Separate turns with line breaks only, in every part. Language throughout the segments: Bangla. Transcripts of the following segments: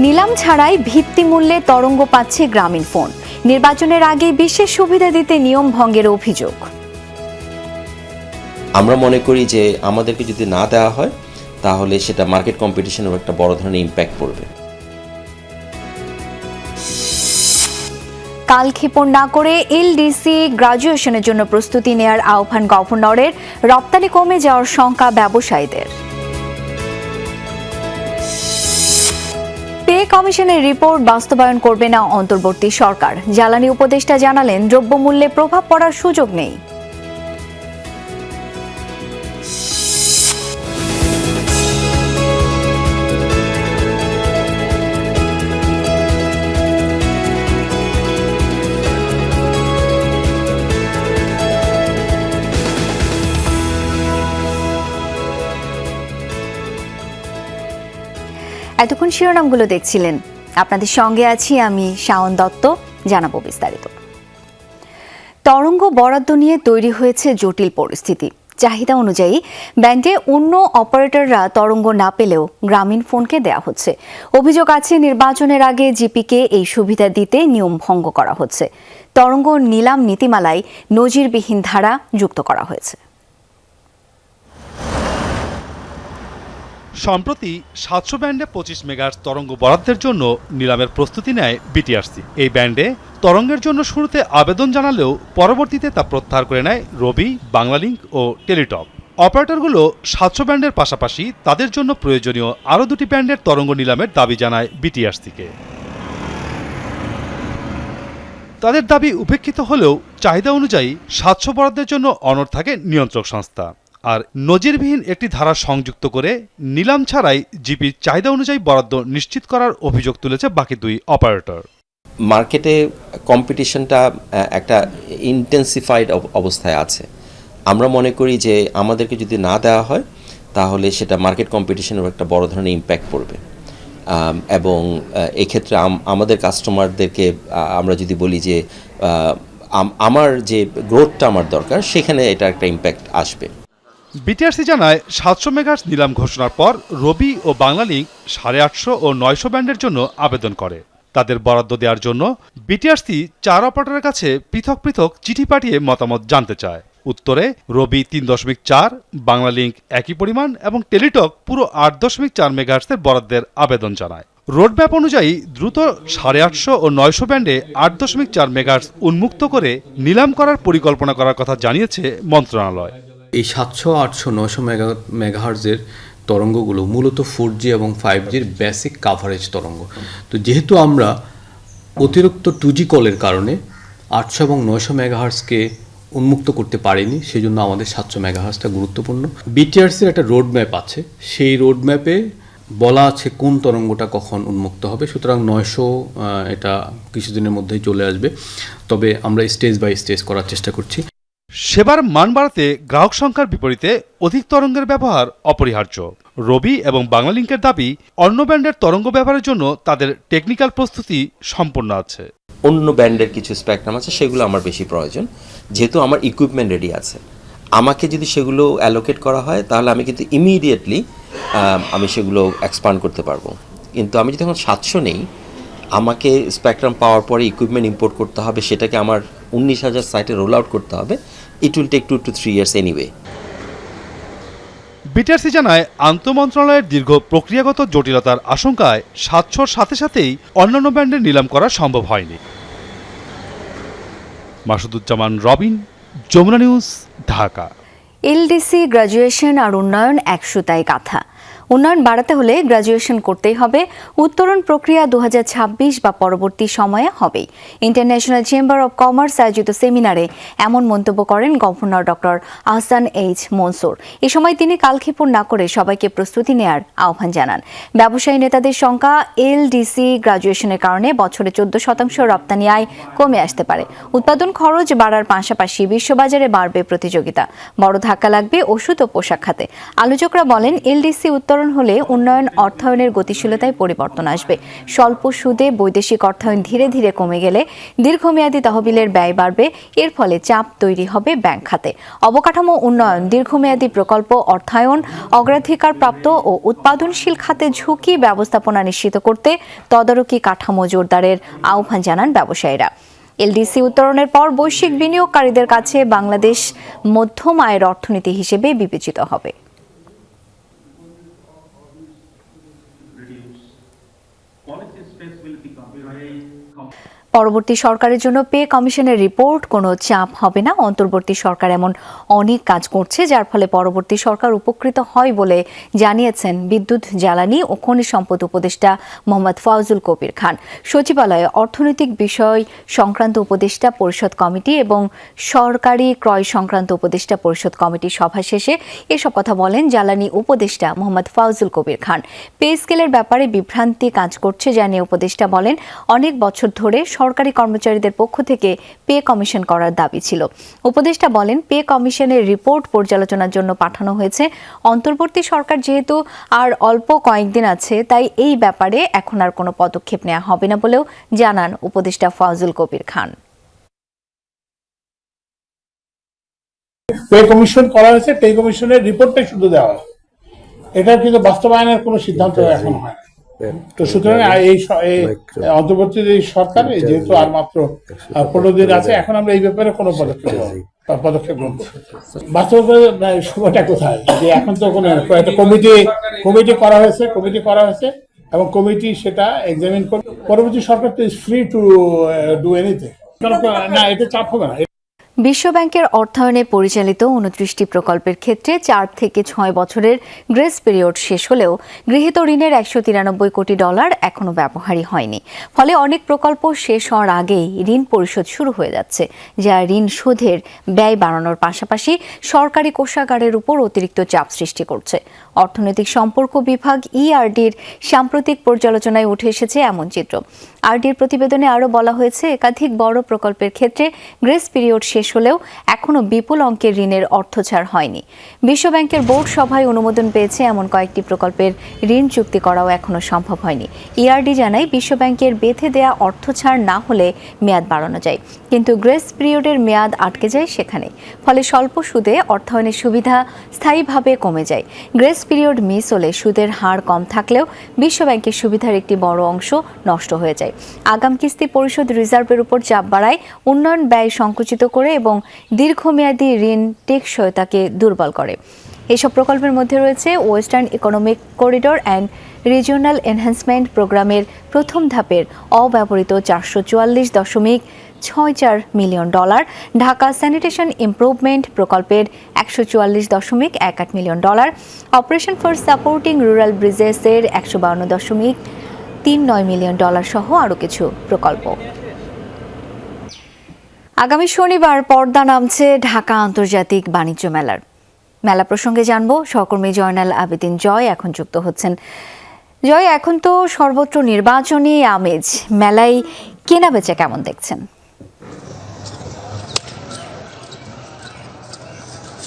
নিলাম ছাড়াই ভিত্তিমূল্যে তরঙ্গ পাচ্ছে গ্রামীণ ফোন। নির্বাচনের আগে বিশেষ সুবিধা দিতে নিয়ম ভঙ্গের অভিযোগ।
আমরা মনে করি যে আমাদেরকে যদি না দেওয়া হয় তাহলে সেটা মার্কেট কম্পিটিশনের একটা বড় ধরনের ইম্প্যাক্ট পড়বে।
কালক্ষেপণ না করে এলডিসি গ্রাজুয়েশনের জন্য প্রস্তুতি নেয়ার আহ্বান গভর্নরের। রপ্তানি কমে যাওয়ার শঙ্কা ব্যবসায়ীদের। পে কমিশনের রিপোর্ট বাস্তবায়ন করবে না অন্তর্বর্তী সরকার। জ্বালানি উপদেষ্টা জানালেন, দ্রব্যমূল্যে প্রভাব পড়ার সুযোগ নেই। এতক্ষণ শিরোনামগুলো দেখছিলেন। আপনাদের সঙ্গে আছি আমি শাওন দত্ত। জানাবো বিস্তারিত। তরঙ্গ বরাদ্দ নিয়ে তৈরি হয়েছে জটিল পরিস্থিতি। চাহিদা অনুযায়ী ব্যান্ডে অন্য অপারেটররা তরঙ্গ না পেলেও গ্রামীণ ফোনকে দেয়া হচ্ছে। অভিযোগ আছে, নির্বাচনের আগে জিপিকে এই সুবিধা দিতে নিয়ম ভঙ্গ করা হচ্ছে। তরঙ্গ নিলাম নীতিমালায় নজিরবিহীন ধারা যুক্ত করা হয়েছে।
সম্প্রতি 700 ব্যান্ডে 25 মেগাহার্জ তরঙ্গ বরাদ্দের জন্য নিলামের প্রস্তুতি নেয় বিটিআরসি। এই ব্যান্ডে তরঙ্গের জন্য শুরুতে আবেদন জানালেও পরবর্তীতে তা প্রত্যাহার করে নেয় রবি, বাংলালিংক ও টেলিটক। অপারেটরগুলো 700 ব্যান্ডের পাশাপাশি তাদের জন্য প্রয়োজনীয় আরও 2টি ব্যান্ডের তরঙ্গ নিলামের দাবি জানায় বিটিআরসিকে। তাদের দাবি উপেক্ষিত হলেও চাহিদা অনুযায়ী 700 বরাদ্দের জন্য অনড় থাকে নিয়ন্ত্রক সংস্থা। আর নজিরবিহীন একটি ধারা সংযুক্ত করে নিলাম ছাড়াই জিপির চাহিদা অনুযায়ী বরাদ্দ নিশ্চিত করার অভিযোগ তুলেছে বাকি 2 অপারেটর।
মার্কেটে কম্পিটিশনটা একটা ইন্টেন্সিফাইড অবস্থায় আছে। আমরা মনে করি যে আমাদেরকে যদি না দেওয়া হয় তাহলে সেটা মার্কেট কম্পিটিশনের একটা বড় ধরনের ইম্প্যাক্ট পড়বে। এবং এক্ষেত্রে আমাদের কাস্টমারদেরকে আমরা যদি বলি যে আমার যে গ্রোথটা আমার দরকার, সেখানে এটা একটা ইম্প্যাক্ট আসবে।
বিটিআরসি জানায়, 700 মেগাহার্জ নিলাম ঘোষণার পর রবি ও বাংলালিংক 850 ও 900 ব্যান্ডের জন্য আবেদন করে। তাদের বরাদ্দ দেওয়ার জন্য বিটিআরসি 4 অপারেটরের কাছে পৃথক পৃথক চিঠি পাঠিয়ে মতামত জানতে চায়। উত্তরে রবি 3.4, বাংলালিংক একই পরিমাণ এবং টেলিটক পুরো 8.4 মেগাহার্জের বরাদ্দের আবেদন জানায়। রোডম্যাপ অনুযায়ী দ্রুত 850 ও 900 ব্যান্ডে 8.4 মেগাহার্জ উন্মুক্ত করে নিলাম করার পরিকল্পনা করার কথা জানিয়েছে মন্ত্রণালয়।
এই 700, 800, 900 মেগাহার্জের তরঙ্গগুলো মূলত 4G এবং 5Gর বেসিক কাভারেজ তরঙ্গ। তো যেহেতু আমরা অতিরিক্ত 2G কলের কারণে 800 এবং 900 মেগাহার্জকে উন্মুক্ত করতে পারিনি, সেজন্য আমাদের 700 মেগাহার্জটা গুরুত্বপূর্ণ। বিটিআরসির একটা রোডম্যাপ আছে, সেই রোডম্যাপে বলা আছে কোন তরঙ্গটা কখন উন্মুক্ত হবে। সুতরাং 900 এটা কিছুদিনের মধ্যেই চলে আসবে, তবে আমরা স্টেজ বাই স্টেজ করার চেষ্টা করছি।
সেবার মান বাড়াতে গ্রাহক সংখ্যার বিপরীতে অধিক তরঙ্গের ব্যবহার অপরিহার্য। রবি এবং বাংলালিংকের দাবি, অন্য ব্যান্ডের তরঙ্গ ব্যবহারের জন্য তাদের টেকনিক্যাল প্রস্তুতি সম্পূর্ণ আছে।
অন্য ব্যান্ডের কিছু স্পেকট্রাম আছে, সেগুলো আমার বেশি প্রয়োজন, যেহেতু আমার ইকুইপমেন্ট রেডি আছে। আমাকে যদি সেগুলো অ্যালোকেট করা হয় তাহলে আমি কিন্তু ইমিডিয়েটলি আমি সেগুলো এক্সপান্ড করতে পারবো। কিন্তু আমি যদি এখন 700 নেই, আমাকে স্পেকট্রাম পাওয়ার পরে ইকুইপমেন্ট ইম্পোর্ট করতে হবে, সেটাকে আমার 19,000 সাইটে রোল আউট করতে হবে। It will take 2 to 3 years anyway.
BTRC জানায়, আন্তঃমন্ত্রণালয়ের দীর্ঘ প্রক্রিয়াগত জটিলতার আশঙ্কায় 700-র সাথে সাথেই অন্যান্য ব্যান্ডের নিলাম করা সম্ভব হয়নি। Masuduzzaman Robin, Jamuna news, Dhaka.
LDC graduation আর উন্নয়ন এক সুতায় গাঁথা। উন্নয়ন বাড়াতে হলে গ্রাজুয়েশন করতেই হবে। উত্তরণ প্রক্রিয়া 2026 বা পরবর্তী সময়ে হবেই। ইন্টারন্যাশনাল চেম্বার অব কমার্স আয়োজিত সেমিনারে এমন মন্তব্য করেন governor doctor Ahsan H Mansur. এ সময় তিনি কালক্ষেপণ না করে সবাইকে প্রস্তুতি নেয়ার আহ্বান জানান। ব্যবসায়ী নেতাদের শঙ্কা, এলডিসি গ্রাজুয়েশনের কারণে বছরে 14% রপ্তানি আয় কমে আসতে পারে। উৎপাদন খরচ বাড়ার পাশাপাশি বিশ্ববাজারে বাড়বে প্রতিযোগিতা। বড় ধাক্কা লাগবে ওষুধ ও পোশাক খাতে। আলোচকরা বলেন, এলডিসি উত্তর উত্তরণ হলে উন্নয়ন অর্থায়নের গতিশীলতায় পরিবর্তন আসবে। স্বল্প সুদে বৈদেশিক অর্থায়ন ধীরে ধীরে কমে গেলে দীর্ঘমেয়াদী তহবিলের ব্যয় বাড়বে। এর ফলে চাপ তৈরি হবে ব্যাংক খাতে। অবকাঠামো উন্নয়ন, দীর্ঘমেয়াদী প্রকল্প অর্থায়ন, অগ্রাধিকারপ্রাপ্ত ও উৎপাদনশীল খাতে ঝুঁকি ব্যবস্থাপনা নিশ্চিত করতে তদারকি কাঠামো জোরদারের আহ্বান জানান ব্যবসায়ীরা। এলডিসি উত্তরণের পর বৈশ্বিক বিনিয়োগকারীদের কাছে বাংলাদেশ মধ্যম আয়ের অর্থনীতি হিসেবে বিবেচিত হবে। পরবর্তী সরকারের জন্য পে কমিশনের রিপোর্ট কোনো চাপ হবে না। অন্তর্বর্তী সরকার এমন অনেক কাজ করছে যার ফলে পরবর্তী সরকার উপকৃত হয় বলে জানিয়েছেন বিদ্যুৎ, জ্বালানি ও খনিজ সম্পদ উপদেষ্টা মোহাম্মদ ফাউজুল কবির খান। সচিবালয়ে অর্থনৈতিক বিষয় সংক্রান্ত উপদেষ্টা পরিষদ কমিটি এবং সরকারি ক্রয় সংক্রান্ত উপদেষ্টা পরিষদ কমিটির সভা শেষে এসব কথা বলেন জ্বালানি উপদেষ্টা মোহাম্মদ ফাউজুল কবির খান। পে স্কেলের ব্যাপারে বিভ্রান্তি কাজ করছে জানিয়ে উপদেষ্টা বলেন, অনেক বছর ধরে সরকারি কর্মচারীদের পক্ষ থেকে পে কমিশন করার দাবি ছিল। উপদেষ্টা বলেন, পে কমিশনের রিপোর্ট পর্যালোচনার জন্য পাঠানো হয়েছে। অন্তর্বর্তী সরকার যেহেতু আর অল্প কয়েকদিন আছে, তাই এই ব্যাপারে এখন আর কোনো পদক্ষেপ নেওয়া হবে না বলেও জানান উপদেষ্টা ফাউজুল কবির খান।
পে কমিশন করা হয়েছে, পে কমিশনের রিপোর্টটাই শুধু দেওয়া হয়, এটা কিন্তু বাস্তবায়নের কোনো সিদ্ধান্ত এখন হয় না। তো সুতরাং এই অন্তর্বর্তী সরকার যেহেতু আর মাত্র 15 দিন আছে, এখন আমরা এই ব্যাপারে কোনো পদক্ষেপ গ্রহণ করব। বাস্তবে সময়টা কোথায়, যে এখন তো কোনো একটা কমিটি করা হয়েছে এবং কমিটি সেটা এক্সামিন করবে। পরবর্তী সরকার তো is free to do anything, না এতে চাপ হবে না।
বিশ্বব্যাংকের অর্থায়নে পরিচালিত 29টি প্রকল্পের ক্ষেত্রে 4 থেকে 6 বছরের গ্রেস পিরিয়ড শেষ হলেও গৃহীত ঋণের $193 কোটি এখনো ব্যবহারই হয়নি। ফলে অনেক প্রকল্প শেষ হওয়ার আগেই ঋণ পরিশোধ শুরু হয়ে যাচ্ছে, যা ঋণ শোধের ব্যয় বাড়ানোর পাশাপাশি সরকারি কোষাগারের উপর অতিরিক্ত চাপ সৃষ্টি করছে। অর্থনৈতিক সম্পর্ক বিভাগ ইআরডির সাম্প্রতিক পর্যালোচনায় উঠে এসেছে এমন চিত্র। আরডির প্রতিবেদনে আরও বলা হয়েছে, একাধিক বড় প্রকল্পের ক্ষেত্রে গ্রেস পিরিয়ড শেষ হলেও এখনও বিপুল অঙ্কের ঋণের অর্থছাড় হয়নি। বিশ্বব্যাংকের বোর্ড সভায় অনুমোদন পেয়েছে এমন কয়েকটি প্রকল্পের ঋণ চুক্তি করাও এখনও সম্ভব হয়নি। ইআরডি জানায়, বিশ্বব্যাংকের বেঁধে দেয়া অর্থছাড় না হলে মেয়াদ বাড়ানো যায়, কিন্তু গ্রেস পিরিয়ডের মেয়াদ আটকে যায় সেখানে। ফলে স্বল্প সুদে অর্থায়নের সুবিধা স্থায়ীভাবে কমে যায়। গ্রেস পিরিয়ড মিস হলে সুদের হার কম থাকলেও বিশ্বব্যাংকের সুবিধার একটি বড় অংশ নষ্ট হয়ে যায়। আগাম কিস্তি পরিশোধ রিজার্ভের উপর চাপ বাড়ায়, উন্নয়ন ব্যয় সংকুচিত করে এবং দীর্ঘমেয়াদী ঋণ টেকসইতাকে দুর্বল করে। এসব প্রকল্পের মধ্যে রয়েছে western economic corridor and regional enhancement প্রোগ্রামের প্রথম ধাপের অব্যবহৃত $444.64 মিলিয়ন, ঢাকা স্যানিটেশন ইমপ্রুভমেন্ট প্রকল্পের $144.18 million, operation for supporting rural ব্রিজেসের $152.39 মিলিয়ন সহ আরও কিছু প্রকল্প। আগামী শনিবার পর্দা নামছে ঢাকা আন্তর্জাতিক বাণিজ্য মেলার। মেলা প্রসঙ্গে জানবো, সহকর্মী জয়নাল আবেদিন জয় এখন যুক্ত হচ্ছেন। জয়, এখন তো সর্বত্র নির্বাচনী আমেজ, মেলায় কেনা বেচা কেমন দেখছেন?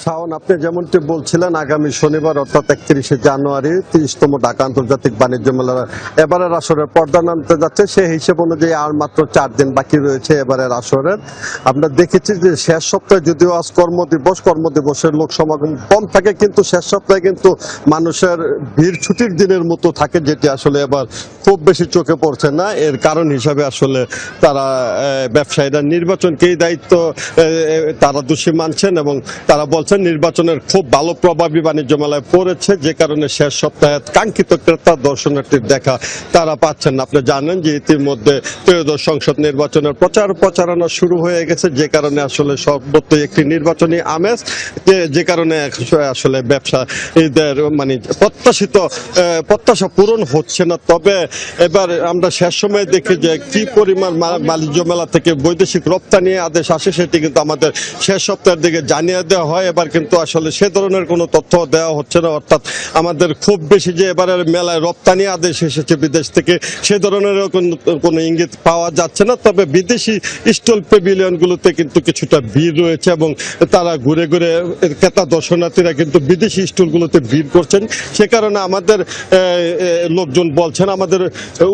শাওন, আপনি যেমনটি বলছিলেন, আগামী শনিবার অর্থাৎ 31শে জানুয়ারি 30তম ঢাকা আন্তর্জাতিক বাণিজ্য মেলার এবারের আসরের পর্দা নামতে যাচ্ছে। সেই হিসেব অনুযায়ী আর মাত্র 4 দিন বাকি রয়েছে এবারের আসরের। আমরা দেখেছি যে শেষ সপ্তাহে যদিও আজ কর্মদিবসের লোক সমাগম কম থাকে, কিন্তু শেষ সপ্তাহে কিন্তু মানুষের ভিড় ছুটির দিনের মতো থাকে, যেটি আসলে এবার খুব বেশি চোখে পড়ছে না। এর কারণ হিসাবে আসলে তারা ব্যবসায়ীরা নির্বাচনকেই দায়িত্ব তারা দোষী মানছেন এবং তারা বলছেন নির্বাচনের খুব ভালো প্রভাবই বাণিজ্য মেলায় পড়েছে, যে কারণে শেষ সপ্তাহে কাঙ্ক্ষিত ক্রেতা দর্শনার্থীর দেখা তারা পাচ্ছেন না। আপনি জানেন যে ইতিমধ্যে ত্রয়োদশ সংসদ নির্বাচনের প্রচারণা শুরু হয়ে গেছে, যে কারণে আসলে সর্বত্রই একটি নির্বাচনী আমেজ, যে কারণে আসলে ব্যবসায়ীদের মানে প্রত্যাশা পূরণ হচ্ছে না। তবে এবার আমরা শেষ সময়ে দেখি যে কি পরিমাণ বাণিজ্য মেলা থেকে বৈদেশিক রপ্তানি আদেশ আসে, সেটি কিন্তু আমাদের শেষ সপ্তাহের দিকে জানিয়ে দেওয়া হয়। এবার এবার কিন্তু আসলে সে ধরনের কোনো তথ্য দেওয়া হচ্ছে না, অর্থাৎ আমাদের খুব বেশি যে এবারের মেলায় রপ্তানি আদেশ এসেছে বিদেশ থেকে সে ধরনের কোনো ইঙ্গিত পাওয়া যাচ্ছে না। তবে বিদেশি স্টল প্যাভিলিয়নগুলোতে কিন্তু কিছুটা ভিড় রয়েছে এবং তারা ঘুরে ঘুরে ক্রেতা দর্শনার্থীরা কিন্তু বিদেশি স্টলগুলোতে ভিড় করছেন। সে কারণে আমাদের লোকজন বলছেন, আমাদের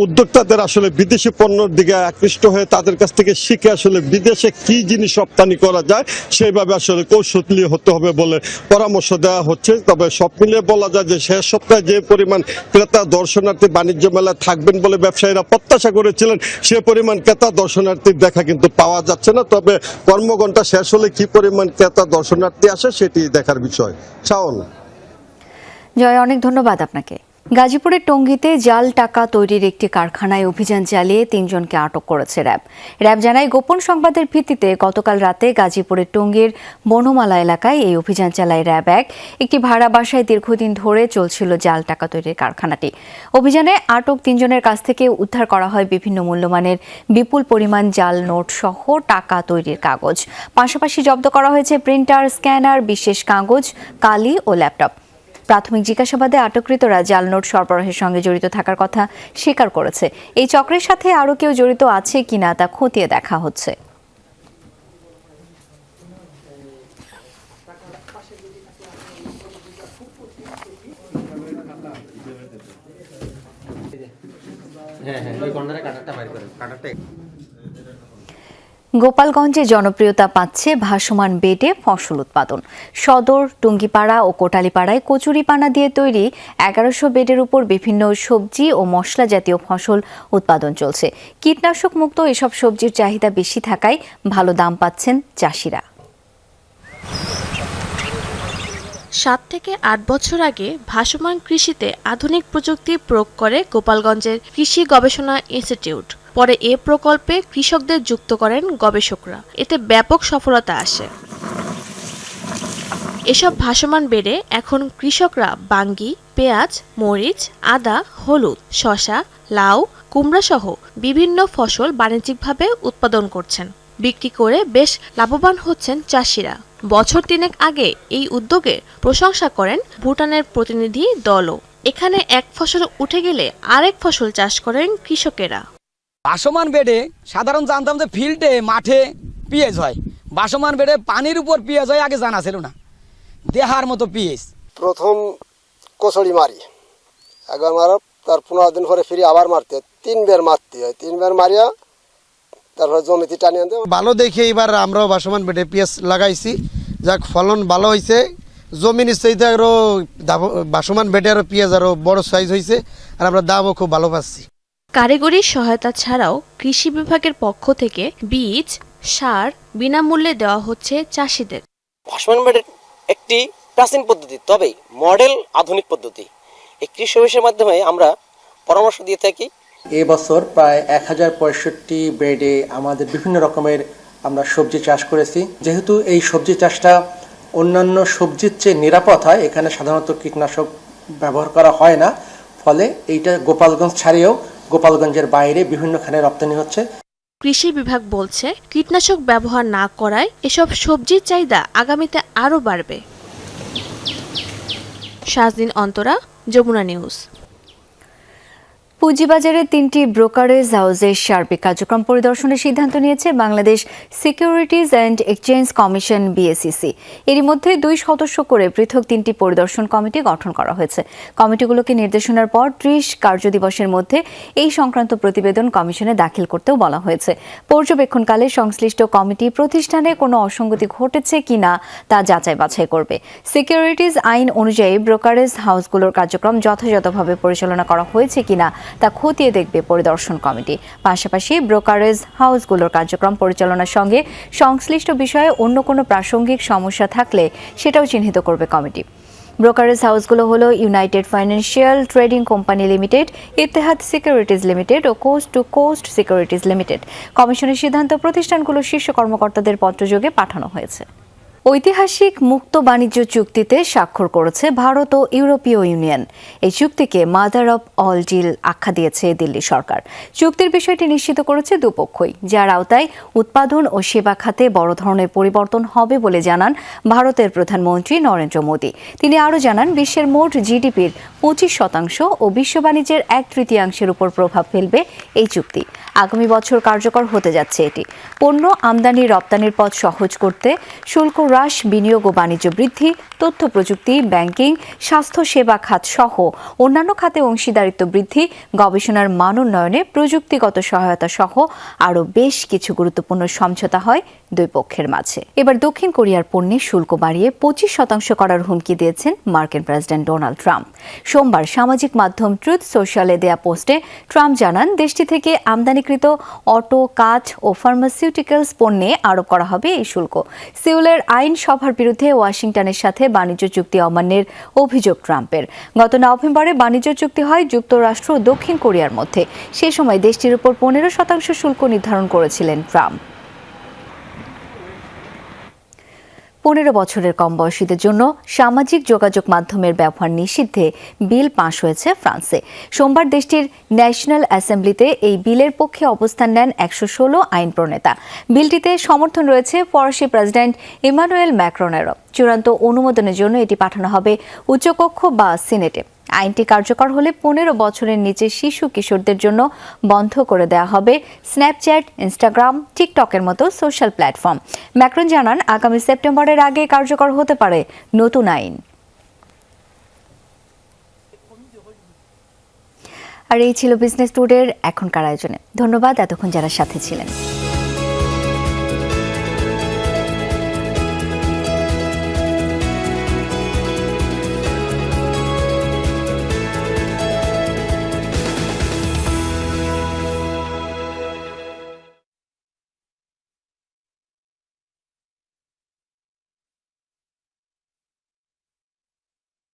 উদ্যোক্তাদের আসলে বিদেশি পণ্যের দিকে আকৃষ্ট হয়ে তাদের কাছ থেকে শিখে আসলে বিদেশে কি জিনিস রপ্তানি করা যায় সেইভাবে আসলে কৌশলী হতে হবে বলে পরামর্শ দেওয়া হচ্ছে। তবে সব মিলিয়ে বলা যায় যে শেষ সপ্তাহে যে পরিমাণ ক্রেতা দর্শনার্থী বাণিজ্য মেলায় থাকবেন বলে ব্যবসায়ীরা প্রত্যাশা করেছিলেন সে পরিমাণ ক্রেতা দর্শনার্থীর দেখা কিন্তু পাওয়া যাচ্ছে না। তবে কর্মঘণ্টা শেষ হলে কি পরিমাণ ক্রেতা দর্শনার্থী আসে সেটি দেখার বিষয়। শাওন।
জয়, অনেক ধন্যবাদ আপনাকে। গাজীপুরের টঙ্গীতে জাল টাকা তৈরির একটি কারখানায় অভিযান চালিয়ে 3 জনকে আটক করেছে র্যাব। র্যাব জানায় গোপন সংবাদের ভিত্তিতে গতকাল রাতে গাজীপুরের টঙ্গীর বনমালা এলাকায় এই অভিযান চালায় র্যাব 1। একটি ভাড়া বাসায় দীর্ঘদিন ধরে চলছিল জাল টাকা তৈরির কারখানাটি। অভিযানে আটক 3 জনের কাছ থেকে উদ্ধার করা হয় বিভিন্ন মূল্যমানের বিপুল পরিমাণ জাল নোট সহ টাকা তৈরির কাগজ। পাশাপাশি জব্দ করা হয়েছে প্রিন্টার, স্ক্যানার, বিশেষ কাগজ, কালি ও ল্যাপটপ। প্রাথমিক জিজ্ঞাসাবাদে আটককৃতরা জাল নোট সরবরাহের সঙ্গে জড়িত থাকার কথা স্বীকার করেছে। এই চক্রের সাথে আরও কেউ জড়িত আছে কিনা তা খতিয়ে দেখা হচ্ছে। গোপালগঞ্জে জনপ্রিয়তা পাচ্ছে ভাসমান বেডে ফসল উৎপাদন। সদর, টুঙ্গিপাড়া ও কোটালীপাড়ায় কচুরিপানা দিয়ে তৈরি 1100 বেডের উপর বিভিন্ন সবজি ও মশলা জাতীয় ফসল উৎপাদন চলছে। কীটনাশক মুক্ত এসব সবজির চাহিদা বেশি থাকায় ভালো দাম পাচ্ছেন চাষিরা।
7 থেকে 8 বছর আগে ভাসমান কৃষিতে আধুনিক প্রযুক্তি প্রয়োগ করে গোপালগঞ্জের কৃষি গবেষণা ইনস্টিটিউট। পরে এ প্রকল্পে কৃষকদের যুক্ত করেন গবেষকরা। এতে ব্যাপক সফলতা আসে। এসব ভাসমান বেড়ে এখন কৃষকরা বাঙ্গি, পেঁয়াজ, মরিচ, আদা, হলুদ, শসা, লাউ, কুমড়া সহ বিভিন্ন ফসল বাণিজ্যিকভাবে উৎপাদন করছেন। বিক্রি করে বেশ লাভবান হচ্ছেন চাষিরা। বছর 3 আগে এই উদ্যোগে প্রশংসা করেন ভুটানের প্রতিনিধি দলও। এখানে এক ফসল উঠে গেলে আরেক ফসল চাষ করেন কৃষকেরা।
ভাসমান বেডে সাধারণ জানতাম যে ফিল্ডে মাঠে পেঁয়াজ হয়, ভাসমান বেডে পানির উপর পেঁয়াজ হয় আগে জানা ছিল না। দেহার মতো পেঁয়াজ
প্রথম কচড়ি মারি, একবার মারা তার 15 দিন পরে ফিরে আবার মারতে হয়, 3 বার মারতে হয়। 3 বার মারিয়া তারপরে জমিতে টানিয়ে আনতে
ভালো দেখে এবার আমরাও ভাসমান বেডে পেঁয়াজ লাগাইছি, যাক ফলন ভালো হয়েছে। জমি নিশ্চয়ই আরও ভাসমান বেডে আরও পেঁয়াজ আরও বড় সাইজ হয়েছে আর আমরা দামও খুব ভালো পাচ্ছি।
কারিগরি সহায়তা ছাড়াও কৃষি বিভাগের পক্ষ থেকে বীজ, সার বিনামূল্যে দেওয়া হচ্ছে চাষিদের।
ভাসমান বেড একটি প্রাচীন পদ্ধতি, তবে মডেল আধুনিক পদ্ধতি। এই কৃষি অফিসের মাধ্যমে আমরা পরামর্শ দিয়ে থাকি।
এবছর প্রায় 1065 বেডে আমাদের বিভিন্ন রকমের আমরা সবজি চাষ করেছি। যেহেতু এই সবজি চাষটা অন্যান্য সবজির চেয়ে নিরাপদ হয়, এখানে সাধারণত কীটনাশক ব্যবহার করা হয় না, ফলে এইটা গোপালগঞ্জ ছাড়িয়েও গোপালগঞ্জের বাইরে বিভিন্নখানে রপ্তানি হচ্ছে।
কৃষি বিভাগ বলছে কীটনাশক ব্যবহার না করায় এসব সবজির চাহিদা আগামীতে আরও বাড়বে। শাজদিন অন্তরা, যমুনা নিউজ।
পুঁজিবাজারের 3টি ব্রোকারেজ হাউসের সার্বিক কার্যক্রম পরিদর্শনের সিদ্ধান্ত নিয়েছে Bangladesh securities and exchange commission BSEC। এরই মধ্যে 2 সদস্য করে পৃথক 3টি পরিদর্শন কমিটি গঠন করা হয়েছে। কমিটিগুলোকে নির্দেশনার পর 30 কার্যদিবসের মধ্যে এই সংক্রান্ত প্রতিবেদন কমিশনে দাখিল করতেও বলা হয়েছে। পর্যবেক্ষণকালে সংশ্লিষ্ট কমিটি প্রতিষ্ঠানে কোনো অসঙ্গতি ঘটেছে কিনা তা যাচাই বাছাই করবে। সিকিউরিটিজ আইন অনুযায়ী ব্রোকারেজ হাউসগুলোর কার্যক্রম যথাযথভাবে পরিচালনা করা হয়েছে কিনা তা খতিয়ে দেখবে পরিদর্শন কমিটি। পাশাপাশি ব্রোকারেজ হাউসগুলোর কার্যক্রম পরিচালনার সঙ্গে সংশ্লিষ্ট বিষয়ে অন্য কোনো প্রাসঙ্গিক সমস্যা থাকলে সেটাও চিহ্নিত করবে কমিটি। ব্রোকারেজ হাউসগুলো হলো United Financial Trading Company Limited, Ittehad Securities Limited ও Coast to Coast Securities Limited. কমিশনের সিদ্ধান্ত প্রতিষ্ঠানগুলোর শীর্ষ কর্মকর্তাদের পত্রযোগে পাঠানো হয়েছে। ঐতিহাসিক মুক্ত বাণিজ্য চুক্তিতে স্বাক্ষর করেছে ভারত ও ইউরোপীয় ইউনিয়ন। এই চুক্তিকে মাদার অব অল ডিল আখ্যা দিয়েছে দিল্লি সরকার। চুক্তির বিষয়টি নিশ্চিত করেছে দুপক্ষই, যার আওতায় উৎপাদন ও সেবা খাতে বড় ধরনের পরিবর্তন হবে বলে জানান ভারতের প্রধানমন্ত্রী নরেন্দ্র মোদী। তিনি আরও জানান, বিশ্বের মোট জিডিপির 25% ও বিশ্ব বাণিজ্যের 1/3 উপর প্রভাব ফেলবে এই চুক্তি। আগামী বছর কার্যকর হতে যাচ্ছে এটি। পণ্য আমদানি রপ্তানির পথ সহজ করতে শুল্ক হ্রাস, বিনিয়োগ ও বাণিজ্য বৃদ্ধি, তথ্য প্রযুক্তি, ব্যাংকিং, স্বাস্থ্য সেবা খাত সহ অন্যান্য খাতে অংশীদারিত্ব বৃদ্ধি, গবেষণার মান উন্নয়নে প্রযুক্তিগত সহায়তা সহ আরও বেশ কিছু গুরুত্বপূর্ণ সমঝোতা হয় দুই পক্ষের মাঝে। এবার দক্ষিণ কোরিয়ার পণ্যে শুল্ক বাড়িয়ে 25% করার হুমকি দিয়েছেন মার্কিন প্রেসিডেন্ট ডোনাল্ড ট্রাম্প। সোমবার সামাজিক মাধ্যম ট্রুথ সোশ্যালে দেয়া পোস্টে ট্রাম্প জানান, দেশটি থেকে আমদানিকৃত অটো, কাঠ ও ফার্মাসিউটিক্যালস পণ্যে আরোপ করা হবে এই শুল্ক। সিউলের আইন সভার বিরুদ্ধে ওয়াশিংটনের সাথে বাণিজ্য চুক্তি অমান্যের অভিযোগ ট্রাম্পের। গত নভেম্বরে বাণিজ্য চুক্তি হয় যুক্তরাষ্ট্র ও দক্ষিণ কোরিয়ার মধ্যে। সে সময় দেশটির উপর 15% শুল্ক নির্ধারণ করেছিলেন ট্রাম্প। 15 বছরের কম বয়সীদের জন্য সামাজিক যোগাযোগ মাধ্যমের ব্যবহার নিষিদ্ধে বিল পাশ হয়েছে ফ্রান্সে। সোমবার দেশটির ন্যাশনাল অ্যাসেম্বলিতে এই বিলের পক্ষে অবস্থান নেন 116 আইন প্রণেতা। বিলটিতে সমর্থন রয়েছে ফরাসি প্রেসিডেন্ট ইমানুয়েল ম্যাক্রনেরও। চূড়ান্ত অনুমোদনের জন্য এটি পাঠানো হবে উচ্চকক্ষ বা সিনেটে। আইনটি কার্যকর হলে 15 বছরের নিচে শিশু কিশোরদের জন্য বন্ধ করে দেওয়া হবে স্ন্যাপচ্যাট, ইনস্টাগ্রাম, টিকটকের মতো সোশ্যাল প্ল্যাটফর্ম। ম্যাক্রন জানান, আগামী সেপ্টেম্বরের আগে কার্যকর হতে পারে নতুন আইন। আর এই ছিল বিজনেস টুডের এখনকার আয়োজনে। ধন্যবাদ এতক্ষণ যারা সাথে ছিলেন।